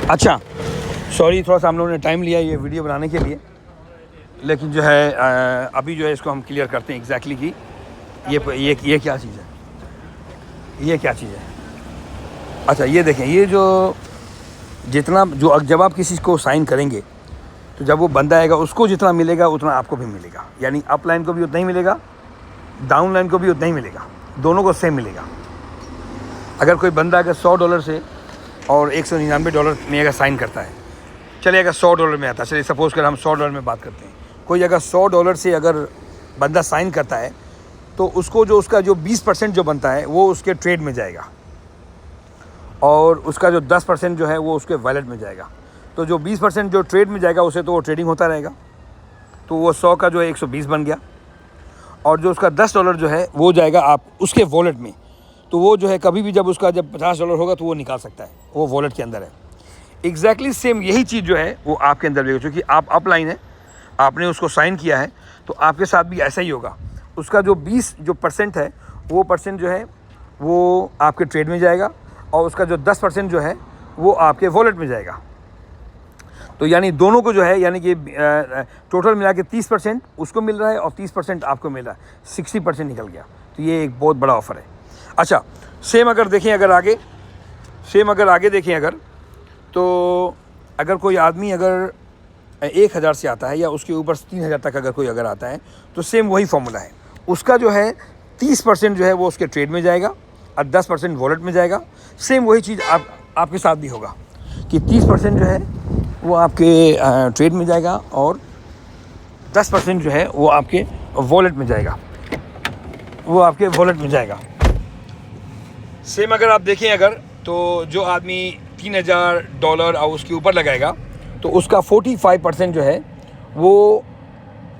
अच्छा सॉरी, थोड़ा सा हम लोगों ने टाइम लिया ये वीडियो बनाने के लिए, लेकिन जो है अभी जो है इसको हम क्लियर करते हैं एग्जैक्टली कि ये क्या चीज़ है, ये क्या चीज़ है। अच्छा ये देखें, ये जो जितना जो जब आप किसी को साइन करेंगे तो जब वो बंदा आएगा उसको जितना मिलेगा उतना आपको भी मिलेगा, यानी अप लाइन को भी उतना ही मिलेगा, डाउन लाइन को भी उतना ही मिलेगा, दोनों को सेम मिलेगा। अगर कोई बंदा अगर $100 से और $199 में अगर साइन करता है, चलिए अगर $100 में आता है, चलिए सपोज़ कर हम $100 में बात करते हैं, कोई अगर $100 से अगर बंदा साइन करता है तो उसको जो उसका जो 20% जो बनता है वो उसके ट्रेड में जाएगा और उसका जो 10% जो है वो उसके वॉलेट में जाएगा। तो जो 20% जो ट्रेड में जाएगा उसे तो वो ट्रेडिंग होता रहेगा, तो वो 100 का जो है 120 बन गया, और जो उसका $10 जो है वो जाएगा आप उसके वॉलेट में। तो वो जो है कभी भी जब उसका जब $50 होगा तो वो निकाल सकता है, वो वॉलेट के अंदर है। एग्जैक्टली सेम यही चीज़ जो है वो आपके अंदर भी होगी, क्योंकि आप अपलाइन है, आपने उसको साइन किया है, तो आपके साथ भी ऐसा ही होगा। उसका जो 20% है वो परसेंट जो है वो आपके ट्रेड में जाएगा और उसका जो 10% जो है वो आपके वॉलेट में जाएगा। तो यानी दोनों को जो है यानी कि टोटल मिला के 30% उसको मिल रहा है और 30% आपको मिल रहा है, 60% निकल गया। तो ये एक बहुत बड़ा ऑफ़र है। अच्छा सेम अगर देखें अगर आगे देखें अगर, तो अगर कोई आदमी अगर 1000 से आता है या उसके ऊपर 3000 तक अगर कोई अगर आता है तो सेम वही फॉर्मूला है। उसका जो है 30% जो है वो उसके ट्रेड में जाएगा और 10% वॉलेट में जाएगा। सेम वही चीज़ आपके साथ भी होगा कि 30% जो है वो आपके ट्रेड में जाएगा और 10% जो है वो आपके वॉलेट में जाएगा, सेम अगर आप देखें अगर, तो जो आदमी $3000 और उसके ऊपर लगाएगा तो उसका 45% जो है वो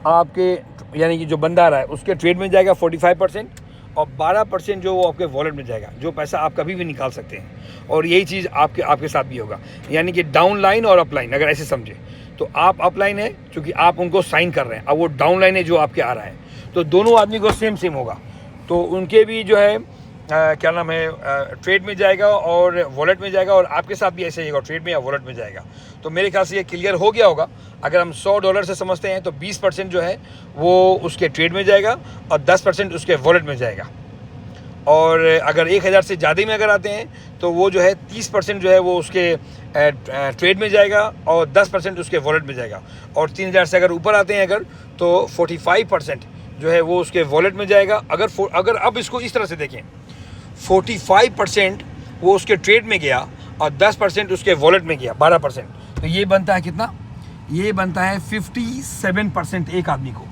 आपके यानी कि जो बंदा आ रहा है उसके ट्रेड में जाएगा 45%, और 12% जो वो आपके वॉलेट में जाएगा, जो पैसा आप कभी भी निकाल सकते हैं। और यही चीज़ आपके साथ भी होगा, यानी कि डाउन लाइन और अप लाइन अगर ऐसे समझे तो आप अप लाइन है क्योंकि आप उनको साइन कर रहे हैं, अब वो डाउन लाइन है जो आपके आ रहा है, तो दोनों आदमी को सेम होगा। तो उनके भी जो है क्या नाम है ट्रेड में जाएगा और वॉलेट में जाएगा, और आपके साथ भी ऐसे ही होगा, ट्रेड में या वॉलेट में जाएगा। तो मेरे ख्याल से ये क्लियर हो गया होगा। अगर हम $100 से समझते हैं तो 20% जो है वो उसके ट्रेड में जाएगा और 10% उसके वॉलेट में जाएगा, और अगर 1000 से ज़्यादा में अगर आते हैं तो वो जो है 30% जो है वो उसके ट्रेड में जाएगा और 10% उसके वॉलेट में जाएगा, और 3000 से अगर ऊपर आते हैं अगर तो 45% जो है वो उसके वॉलेट में जाएगा। अगर अब इसको इस तरह से देखें, 45% वो उसके ट्रेड में गया और 10% उसके वॉलेट में गया, 12%, तो ये बनता है कितना? ये बनता है 57% एक आदमी को,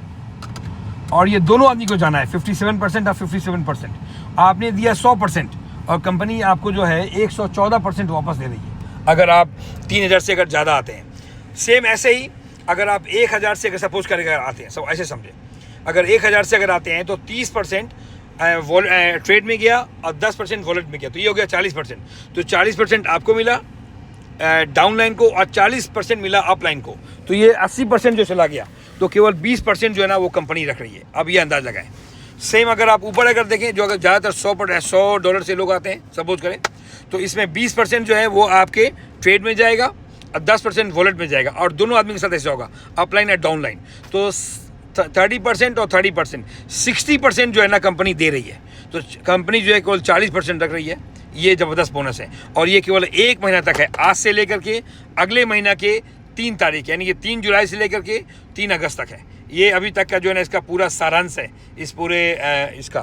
और ये दोनों आदमी को जाना है 57% और 57%। आपने दिया 100% और कंपनी आपको जो है 114% वापस दे रही है अगर आप 3000 से अगर ज़्यादा आते हैं। सेम ऐसे ही अगर आप 1000 से अगर सपोज कर आते हैं, सब ऐसे समझे, अगर 1000 से अगर आते हैं तो 30% ट्रेड में गया और 10% वॉलेट में गया, तो ये हो गया 40%। तो 40% आपको मिला डाउन लाइन को और 40% मिला अप लाइन को, तो ये 80% जो चला गया, तो केवल 20% जो है ना वो कंपनी रख रही है। अब ये अंदाज़ लगाएं। सेम अगर आप ऊपर अगर देखें, जो अगर ज़्यादातर $100 से लोग आते हैं सपोज करें, तो इसमें 20% जो है वो आपके ट्रेड में जाएगा और 10% वॉलेट में जाएगा, और दोनों आदमी के साथ ऐसा होगा अपलाइन और डाउन लाइन। तो 30% और 30%, 60% जो है ना कंपनी दे रही है। तो कंपनी जो है केवल 40% रख रही है। ये ज़बरदस्त बोनस है, और ये केवल 1 महीना तक है, आज से लेकर के अगले महीना के 3 तारीख, यानी कि 3 जुलाई से लेकर के 3 अगस्त तक है। ये अभी तक का जो है ना इसका पूरा सारांश है इस पूरे इसका